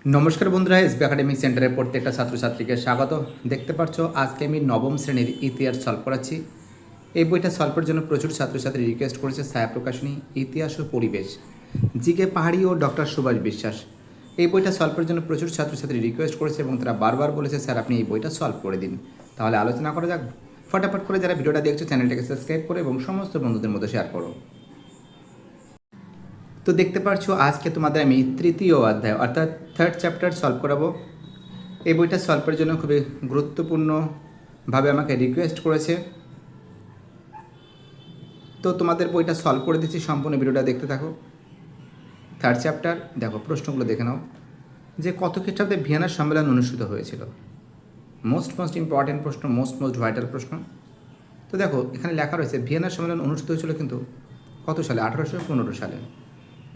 নমস্কার বন্ধুরা, SB academic সেন্টারের প্রত্যেকটা ছাত্রছাত্রীকে স্বাগত। দেখতে পাচ্ছ আজকে আমি নবম শ্রেণীর ইতিহাস সলভ করাচ্ছি। এই বইটা সলভের জন্য প্রচুর ছাত্রছাত্রী রিকোয়েস্ট করেছে। ছায়া প্রকাশনী, ইতিহাস ও পরিবেশ, জিকে পাহাড়ি ও ডক্টর সুভাষ বিশ্বাস। এই বইটা সলভের জন্য প্রচুর ছাত্রছাত্রী রিকোয়েস্ট করেছে এবং তারা বারবার বলেছে স্যার আপনি এই বইটা সলভ করে দিন। তাহলে আলোচনা করা যাক। ফটাফট করে যারা ভিডিওটা দেখছো চ্যানেলটাকে সাবস্ক্রাইব করো এবং সমস্ত বন্ধুদের মধ্যে শেয়ার করো। তো দেখতে পাচ্ছ আজকে তোমাদের আমি তৃতীয় অধ্যায় অর্থাৎ থার্ড চ্যাপ্টার সলভ করাবো। এই বইটা সলভের জন্য খুবই গুরুত্বপূর্ণভাবে আমাকে রিকোয়েস্ট করেছে। তো তোমাদের বইটা সলভ করে দিচ্ছি, সম্পূর্ণ ভিডিওটা দেখতে থাকো। থার্ড চ্যাপ্টার দেখো, প্রশ্নগুলো দেখে নাও যে কত খ্রিস্টাব্দে ভিয়েনা সম্মেলন অনুষ্ঠিত হয়েছিল। মোস্ট ইম্পর্টেন্ট প্রশ্ন, মোস্ট ভাইটাল প্রশ্ন। তো দেখো এখানে লেখা রয়েছে ভিয়েনা সম্মেলন অনুষ্ঠিত হয়েছিল কিন্তু কত সালে? 1815 সালে।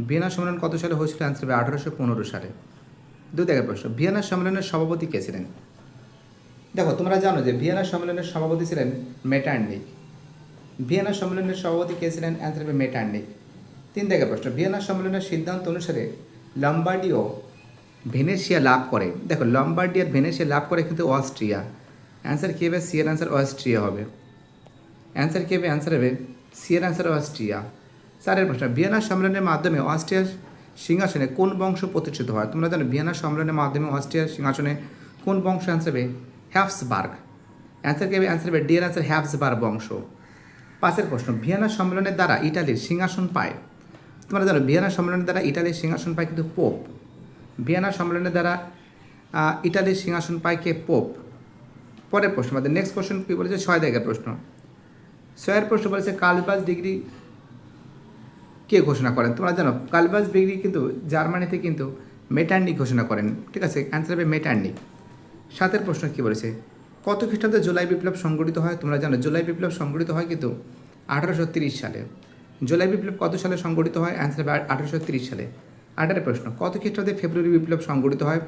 ভিয়েনা সম্মেলন কত সালে হয়েছিল? অ্যান্সার হবে 1815 সালে। দুই দেখে প্রশ্ন, ভিয়েনা সম্মেলনের সভাপতি কে ছিলেন? দেখো তোমরা জানো যে ভিয়েনা সম্মেলনের সভাপতি ছিলেন মেটার্নিক। ভিয়েনা সম্মেলনের সভাপতি কে ছিলেন? অ্যান্সার হবে মেটার্নিক। তিন দেখে প্রশ্ন, ভিয়েনা সম্মেলনের সিদ্ধান্ত অনুসারে লম্বার্ডি ও ভেনেশিয়া লাভ করে। দেখো লম্বার্ডি আর ভেনেশিয়া লাভ করে কিন্তু অস্ট্রিয়া। অ্যান্সার কী হবে? সি এর অ্যান্সার অস্ট্রিয়া হবে। অ্যান্সার কী হবে? অ্যান্সার হবে সি এর অ্যান্সার অস্ট্রিয়া। চারের প্রশ্ন, ভিয়েনা সম্মেলনের মাধ্যমে অস্ট্রিয়ার সিংহাসনে কোন বংশ প্রতিষ্ঠিত হয়? তোমরা জানো ভিয়েনা সম্মেলনের মাধ্যমে অস্ট্রিয়ার সিংহাসনে কোন বংশ? অ্যান্সার হবে হ্যাবসবার্গ। অ্যান্সার কী হবে? অ্যান্সার হবে ডি এর অ্যান্সার হ্যাবসবার্গ বংশ। পাঁচের প্রশ্ন, ভিয়েনা সম্মেলনের দ্বারা ইটালির সিংহাসন পায়। তোমরা জানো ভিয়েনা সম্মেলনের দ্বারা ইটালির সিংহাসন পায় কিন্তু পোপ। ভিয়েনা সম্মেলনের দ্বারা ইটালির সিংহাসন পায় কে? পোপ। পরের প্রশ্ন আমাদের নেক্সট কোশ্চেন কী বলেছে? 6 দাগের প্রশ্ন। 6 প্রশ্ন বলেছে কার্লবাস ডিগ্রি কে ঘোষণা করেন? তোমরা জানো কার্লবাস ডিগ্রি কিন্তু জার্মানিতে কিন্তু মেটার্নিক ঘোষণা করেন। ঠিক আছে, অ্যান্সার হবে মেটার্নিক। 7 প্রশ্ন কী বলেছে? কত খ্রিস্টাব্দে জুলাই বিপ্লব সংগঠিত হয়? তোমরা জানো জুলাই বিপ্লব সংগঠিত হয় কিন্তু 1830 সালে। জুলাই বিপ্লব কত সালে সংগঠিত হয়? অ্যান্সার হবে 1830 সালে। 8 প্রশ্ন, কত খ্রিস্টাব্দে ফেব্রুয়ারি বিপ্লব সংগঠিত হয়?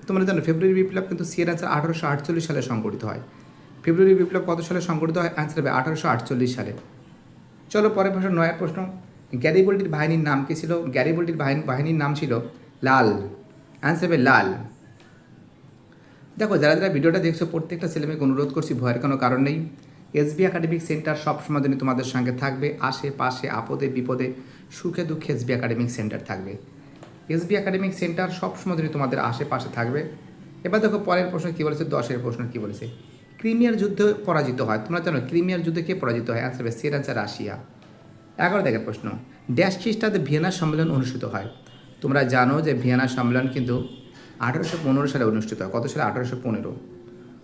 তোমরা জানো ফেব্রুয়ারি বিপ্লব কিন্তু সি এর অ্যান্সার 1848 সালে সংগঠিত হয়। ফেব্রুয়ারি বিপ্লব কত সালে সংগঠিত হয়? অ্যান্সার হবে 1848 সালে। চলো পরের প্রশ্ন, 9 প্রশ্ন, গ্যারিবল্ডির বাহিনীর নাম কী ছিল? গ্যারিবল্ডির বাহিনীর নাম ছিল লাল। অ্যান্সার হবে লাল। দেখো যারা যারা ভিডিওটা দেখছো প্রত্যেকটা ছেলেমেয়েকে অনুরোধ করছি, ভয়ের কোনো কারণ নেই। এসবি একাডেমিক সেন্টার সবসময় জন্য তোমাদের সঙ্গে থাকবে, আশেপাশে আপদে বিপদে সুখে দুঃখে এসবি একাডেমিক সেন্টার থাকবে। এসবি একাডেমিক সেন্টার সবসময় জন্য তোমাদের আশেপাশে থাকবে। এবার দেখো পরের প্রশ্ন কী বলেছে? 10 প্রশ্ন কী বলেছে? ক্রিমিয়ার যুদ্ধে পরাজিত হয়। তোমরা জানো ক্রিমিয়ার যুদ্ধে কে পরাজিত হয়? অ্যান্সার হবে সি এর অ্যান্সার রাশিয়া। 11 দেখে প্রশ্ন, ড্যাশ খ্রিস্টাব্দে ভিয়েনা সম্মেলন অনুষ্ঠিত হয়। তোমরা জানো যে ভিয়েনা সম্মেলন কিন্তু 1815 সালে অনুষ্ঠিত হয়। কত সালে? 1815।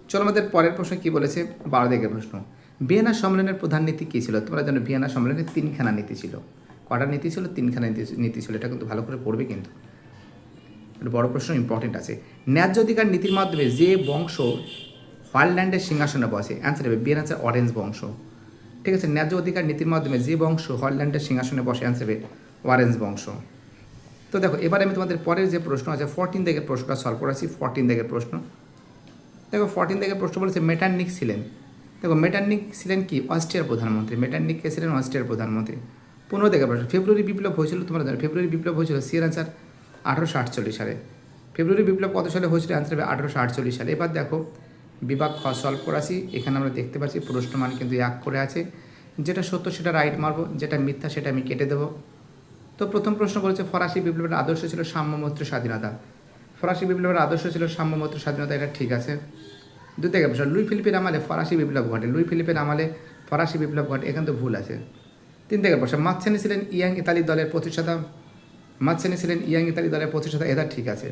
চলো আমাদের পরের প্রশ্ন কী বলেছে? 12 দেখে প্রশ্ন, ভিয়েনা সম্মেলনের প্রধান নীতি কী ছিল? তোমরা জানো ভিয়েনা সম্মেলনের 3খানা নীতি ছিল। কটা নীতি ছিল? 3খানা নীতি ছিল। এটা কিন্তু ভালো করে পড়বে, কিন্তু একটা বড় প্রশ্ন, ইম্পর্টেন্ট আছে। ন্যায্য অধিকার নীতির মাধ্যমে যে বংশ হল্যান্ডের সিংহাসনে বসে? অ্যান্সার হবে বি এর অ্যান্সার অরেঞ্জ বংশ। ঠিক আছে, ন্যায্য অধিকার নীতির মাধ্যমে যে বংশ হল্যান্ডের সিংহাসনে বসে? অ্যান্সার হবে অরেঞ্জ বংশ। তো দেখো এবার আমি তোমাদের পরের যে প্রশ্ন আছে 14 দাগের প্রশ্নটা সলভ করেছি। 14 দাগের প্রশ্ন দেখো, 14 দাগের প্রশ্ন বলেছে মেটার্নিক ছিলেন। দেখো মেটার্নিক ছিলেন কি? অস্ট্রিয়ার প্রধানমন্ত্রী। মেটার্নিক কে ছিলেন? অস্ট্রিয়ার প্রধানমন্ত্রী। 15 দাগের প্রশ্ন, ফেব্রুয়ারি বিপ্লব হয়েছিল। তোমরা জানো ফেব্রুয়ারি বিপ্লব হয়েছিল সি এর অ্যান্সার 1848 সালে। ফেব্রুয়ারি বিপ্লব কত সালে হয়েছিল? অ্যান্সার হবে 1848 সালে। এবার দেখো বিভাগ খ সলভ করাছি। এখানে আমরা দেখতে পাচ্ছি প্রশ্নমান কিন্তু 1 করে আছে। যেটা সত্য সেটা রাইট মারবো, যেটা মিথ্যা সেটা আমি কেটে দেবো। তো প্রথম প্রশ্ন বলেছে ফরাসি বিপ্লবের আদর্শ ছিল সাম্যমৈত্র স্বাধীনতা। ফরাসি বিপ্লবের আদর্শ ছিল সাম্যমৈত্র স্বাধীনতা, এটা ঠিক আছে। 2 থেকে প্রশ্ন, লুই ফিলিপের আমলে ফরাসি বিপ্লব ঘটে। লুই ফিলিপের আমলে ফরাসি বিপ্লব ঘটে, এখানে তো ভুল আছে। 3 থেকে প্রশ্ন, মাৎসেনি ছিলেন ইয়াং ইতালি দলের প্রতিষ্ঠাতা। মাৎসেনি ছিলেন ইয়াং ইতালি দলের প্রতিষ্ঠাতা, এটা ঠিক আছে।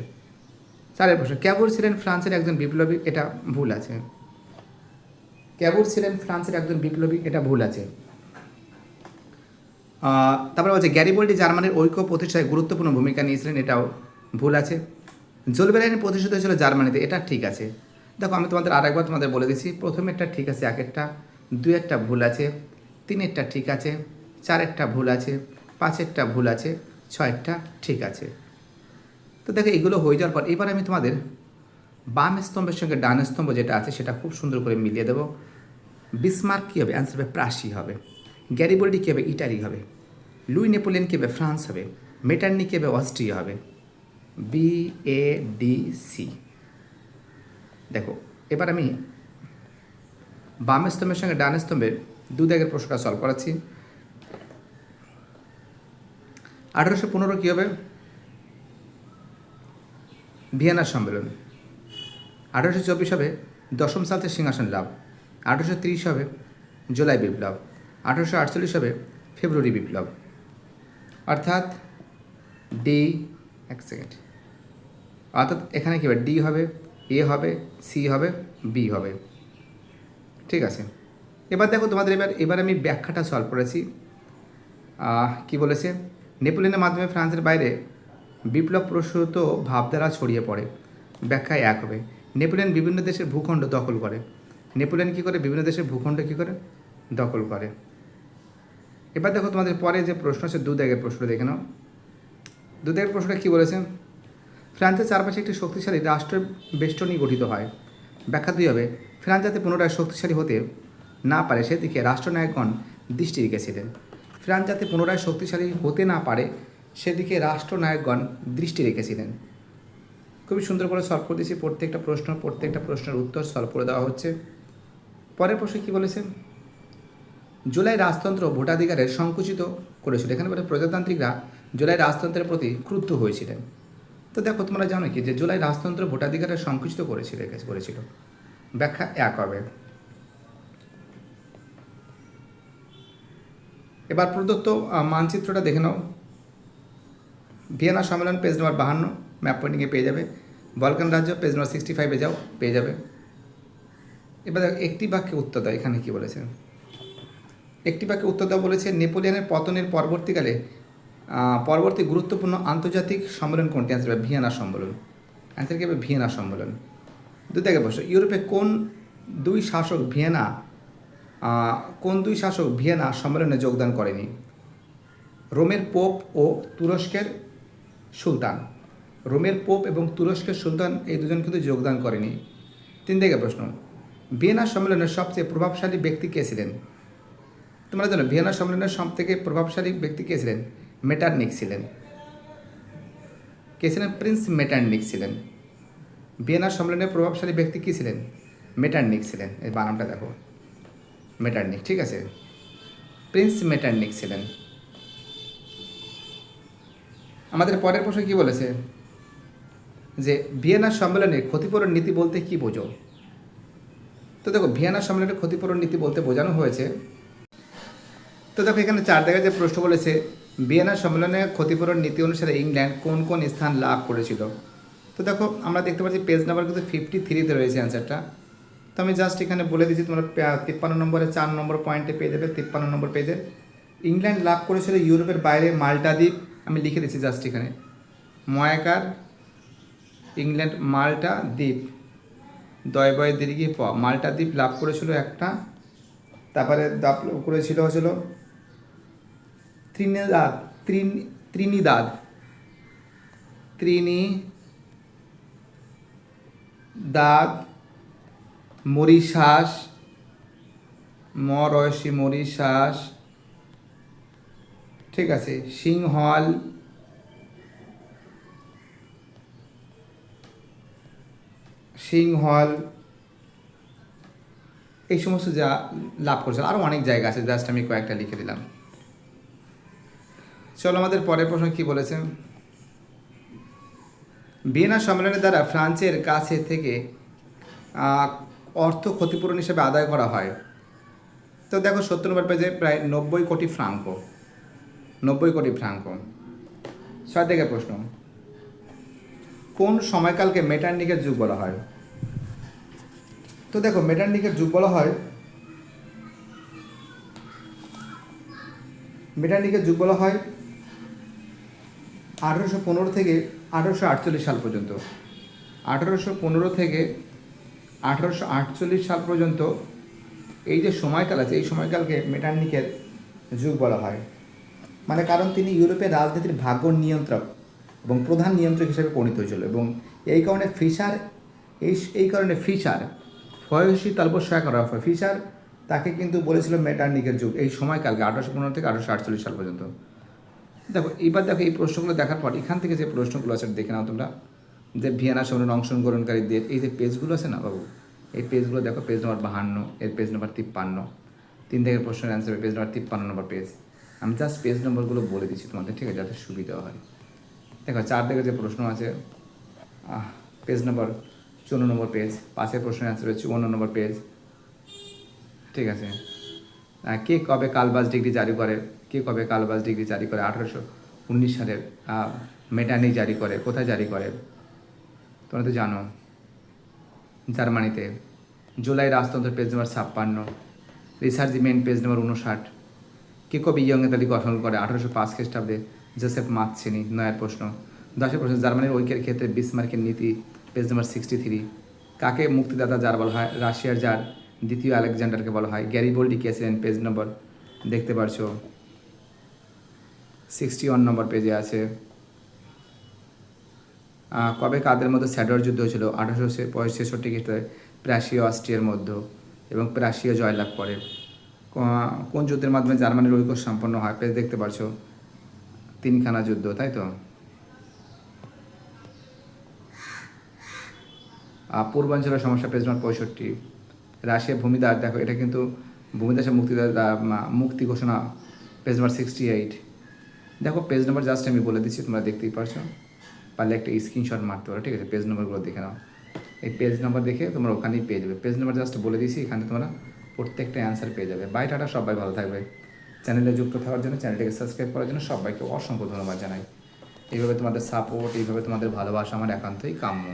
4 প্রশ্ন, ক্যাবুর ছিলেন ফ্রান্সের একজন বিপ্লবী, এটা ভুল আছে। ক্যাবুর ছিলেন ফ্রান্সের একজন বিপ্লবী, এটা ভুল আছে। তারপরে বলছে গ্যারিবল্ডি জার্মানির ঐক্য প্রতিষ্ঠায় গুরুত্বপূর্ণ ভূমিকা নিয়েছিলেন, এটাও ভুল আছে। জলবেলাইন প্রতিষ্ঠিত হয়েছিল জার্মানিতে, এটা ঠিক আছে। দেখো আমি তোমাদের আরেকবার তোমাদের বলে দিচ্ছি, প্রথমেরটা ঠিক আছে, 1 2 ভুল আছে, 3 ঠিক আছে, 4 ভুল আছে, 5 ভুল আছে, 6 ঠিক আছে। তো দেখো এগুলো হয়ে যাওয়ার পর এবার আমি তোমাদের বাম স্তম্ভের সঙ্গে ডান স্তম্ভ যেটা আছে সেটা খুব সুন্দর করে মিলিয়ে দেবো। বিসমার্ক কী হবে? অ্যান্সার হবে প্রাসি হবে। গ্যারিবল্ডি কী হবে? ইটালি হবে। লুই নেপোলিয়ন কী হবে? ফ্রান্স হবে। মেটার্নি কী হবে? অস্ট্রিয়া হবে। BADC। দেখো এবার আমি বাম স্তম্ভের সঙ্গে ডান স্তম্ভের দু দাগের প্রশ্নটা সলভ করাচ্ছি। 1815 কী হবে? ভিয়েনা সম্মেলন। 1824 হবে দশম সালতে সিংহাসন লাভ। 1830 হবে জুলাই বিপ্লব। 1848 হবে ফেব্রুয়ারি বিপ্লব। অর্থাৎ ডি, এক সেকেন্ড, অর্থাৎ এখানে কী হবে? ডি হবে, এ হবে, সি হবে, বি হবে। ঠিক আছে, এবার দেখো তোমাদের এবার আমি ব্যাখ্যাটা সলভ করেছি। কি বলেছে? নেপোলিয়নের মাধ্যমে ফ্রান্সের বাইরে বিপ্লব প্রসূত ভাবধারা ছড়িয়ে পড়ে। ব্যাখ্যায় এক হবে। নেপোলিয়ন বিভিন্ন দেশের ভূখণ্ড দখল করে। নেপোলিয়ন কী করে? বিভিন্ন দেশের ভূখণ্ড কী করে? দখল করে। এবার দেখো তোমাদের পরে যে প্রশ্ন আছে, দু দাগের প্রশ্নটা দেখে নাও। দু দাগের প্রশ্নটা কী বলেছে? ফ্রান্সের চারপাশে একটি শক্তিশালী রাষ্ট্রের বেষ্টনী গঠিত হয়। ব্যাখ্যা দুই হবে। ফ্রান্স যাতে পুনরায় শক্তিশালী হতে না পারে সেদিকে রাষ্ট্রনায়কগণ দৃষ্টি রেখেছিলেন। ফ্রান্স যাতে পুনরায় শক্তিশালী হতে না পারে সেদিকে রাষ্ট্রনায়কগণ দৃষ্টি রেখেছিলেন। খুবই সুন্দর করে সলভ করে দিয়েছি প্রত্যেকটা প্রশ্নের উত্তর সলভ করে দেওয়া হচ্ছে। পরের প্রশ্ন কী বলেছে? জুলাই রাজতন্ত্র ভোটাধিকারের সংকুচিত করেছিল। এখানে বলে প্রজাতান্ত্রিকরা জুলাই রাজতন্ত্রের প্রতি ক্রুদ্ধ হয়েছিলেন। তো দেখো তোমরা জানো কি যে জুলাই রাজতন্ত্র ভোটাধিকারের সংকুচিত করেছিল। ব্যাখ্যা এক হবে। এবার প্রদত্ত মানচিত্রটা দেখে নাও। ভিয়েনা সম্মেলন পেজ নম্বর 52, ম্যাপ পয়েন্টিংয়ে পেয়ে যাবে। বলকান রাজ্য পেজ নম্বর 65 যাও, পেয়ে যাবে। এবার একটি বাক্যে উত্তর দাও। এখানে কি বলেছে? একটি বাক্যে উত্তর দাও বলেছে নেপোলিয়নের পতনের পরবর্তী গুরুত্বপূর্ণ আন্তর্জাতিক সম্মেলন কোনটি? অ্যান্সার হবে ভিয়েনা সম্মেলন। অ্যান্সার কি হবে? ভিয়েনা সম্মেলন। দু দাগে প্রশ্ন, ইউরোপে কোন দুই শাসক ভিয়েনা সম্মেলনে যোগদান করেনি? রোমের পোপ ও তুরস্কের সুলতান। রোমের পোপ এবং তুরস্কের সুলতান এই দুজন কিন্তু যোগদান করেনি। তিন দাগে প্রশ্ন, ভিয়েনা সম্মেলনের সবচেয়ে প্রভাবশালী ব্যক্তি কে ছিলেন? তোমরা জানো ভিয়েনা সম্মেলনের সবথেকে প্রভাবশালী ব্যক্তি কে ছিলেন? মেটারনিক ছিলেন। কে ছিলেন? প্রিন্স মেটারনিক ছিলেন। ভিয়েনা সম্মেলনের প্রভাবশালী ব্যক্তি কী ছিলেন? মেটারনিক ছিলেন। এই বানামটা দেখো, মেটারনিক। ঠিক আছে, প্রিন্স মেটারনিক ছিলেন। আমাদের পরের প্রশ্ন কী বলেছে? যে ভিয়েনা সম্মেলনের ক্ষতিপূরণ নীতি বলতে কী বোঝো? তো দেখো ভিয়েনা সম্মেলনের ক্ষতিপূরণ নীতি বলতে বোঝানো হয়েছে। তো দেখো এখানে 4 জায়গায় যে প্রশ্ন বলেছে ভিয়েনা সম্মেলনে ক্ষতিপূরণ নীতি অনুসারে ইংল্যান্ড কোন কোন স্থান লাভ করেছিল। তো দেখো আমরা দেখতে পাচ্ছি পেজ নাম্বার কিন্তু 53-তে রয়েছে অ্যান্সারটা। তো আমি জাস্ট এখানে বলে দিচ্ছি, তোমরা 53 নম্বরে 4 নম্বর পয়েন্টে পেয়ে যাবে। 53 নম্বর পেজে ইংল্যান্ড লাভ করেছিল ইউরোপের বাইরে মাল্টা দ্বীপ। আমি লিখে দিচ্ছি জাস্ট এখানে, ময়াকার ইংল্যান্ড মাল্টা দ্বীপ, দয় দীর্ঘি প, মাল্টা দ্বীপ লাভ করেছিল একটা। তারপরে লাভ করেছিল হচ্ছিল ত্রিনিদাদ, মরিশাস, মরিশাস, ঠিক আছে, সিংহল, এই সমস্ত যা লাভ করেছিল। আরও অনেক জায়গা আছে, জাস্ট আমি কয়েকটা লিখে দিলাম। চলো আমাদের পরের প্রশ্ন কী বলেছে? ভিয়েনা সম্মেলনের দ্বারা ফ্রান্সের কাছে থেকে অর্থ ক্ষতিপূরণ হিসেবে আদায় করা হয়। তো দেখো 70 নম্বর পেজে প্রায় 90 কোটি ফ্রাঙ্কো। 6 থেকে প্রশ্ন, কোন সময়কালকে মেটারনিকের যুগ বলা হয়? তো দেখো মেটারনিকের যুগ বলা হয় 1815 থেকে 1848 সাল পর্যন্ত। 1815 থেকে 1848 সাল পর্যন্ত এই যে সময়কাল আছে, এই সময়কালকে মেটারনিকের যুগ বলা হয়। মানে কারণ তিনি ইউরোপের রাজনীতির ভাগ্য নিয়ন্ত্রক এবং প্রধান নিয়ন্ত্রক হিসেবে পরিণত হয়েছিল এবং এই কারণে ফিশার ফয়সী ফিশার তাকে কিন্তু বলেছিল মেটারনিকের যুগ এই সময়কালকে 1815 থেকে 1848 সাল পর্যন্ত। দেখো এইবার দেখো এই প্রশ্নগুলো দেখার পর এখান থেকে যে প্রশ্নগুলো আছে দেখে নাও তোমরা, যে ভিয়েনা সম্মেলনে অংশগ্রহণকারীদের এই যে পেজগুলো আছে না বাবু, এই পেজগুলো দেখো, পেজ নম্বর 52, এর পেজ নম্বর 53, 3 থেকে প্রশ্নের অ্যান্সার পেজ নম্বর 53 নম্বর পেজ। আমি জাস্ট পেজ নম্বরগুলো বলে দিচ্ছি তোমাদের, ঠিক আছে, যাতে সুবিধা হয়। দেখো 4 থেকে যে প্রশ্ন আছে পেজ নম্বর 54 নম্বর পেজ, 5 প্রশ্নের অ্যান্সার হচ্ছে 54 নম্বর পেজ, ঠিক আছে। কে কবে কালবাস ডিগ্রি জারি করে, কে কবে কালবাস ডিগ্রি জারি করে? 1819 সালের মেটানি জারি করে। কোথায় জারি করে? তোমরা তো জানো, জার্মানিতে। জুলাই রাজতন্ত্র পেজ নম্বর 56, রিসার্জিমেন্ট পেজ নম্বর 59। কে কবি ইয়ং ইতালি গঠন করে? 1805 খ্রিস্টাব্দে জোসেফ মাৎসিনি। 9 প্রশ্ন। 10 প্রশ্ন, জার্মানির ঐক্যের ক্ষেত্রে বিসমার্কের নীতি পেজ নম্বর 63। কাকে মুক্তিদাতা জার বলা হয়? রাশিয়ার জার দ্বিতীয় আলেকজান্ডারকে বলা হয়। গ্যারিবোল্ডি কে ছিলেন? পেজ নম্বর দেখতে পারছো 61 নম্বর পেজে আছে। কবে কাদের মধ্যে স্যাডর যুদ্ধ হয়েছিল? 1866 খ্রিস্টাব্দে প্রাশীয় অস্ট্রিয়ার মধ্যে, এবং প্রাশীয় জয়লাভ করে। কোন যুদ্ধের মাধ্যমে জার্মানির ঐক্য সম্পন্ন হয়? পেজ দেখতে পারছো 3খানা যুদ্ধ, তাই তো। পূর্বাঞ্চলের সমস্যা পেজ নম্বর 65। রাশিয়া ভূমিদার, দেখো এটা কিন্তু ভূমিদাসের মুক্তি ঘোষণা পেজ নম্বর 68। দেখো পেজ নম্বর জাস্ট আমি বলে দিচ্ছি, তোমরা দেখতেই পারছো, পারলে একটা স্ক্রিনশট মারতে পারো, ঠিক আছে। পেজ নম্বরগুলো দেখে নাও, এই পেজ নম্বর দেখে তোমরা ওখানেই পেয়ে যাবে। পেজ নম্বর জাস্ট বলে দিয়েছি, এখানে তোমরা প্রত্যেকটা অ্যান্সার পেয়ে যাবে। বাই টাটা, সবাই ভালো থাকবে। চ্যানেলে যুক্ত থাকার জন্য, চ্যানেলটিকে সাবস্ক্রাইব করার জন্য সবাইকে অসংখ্য ধন্যবাদ জানাই। এইভাবে তোমাদের সাপোর্ট, এইভাবে তোমাদের ভালোবাসা আমার একান্তই কাম্য।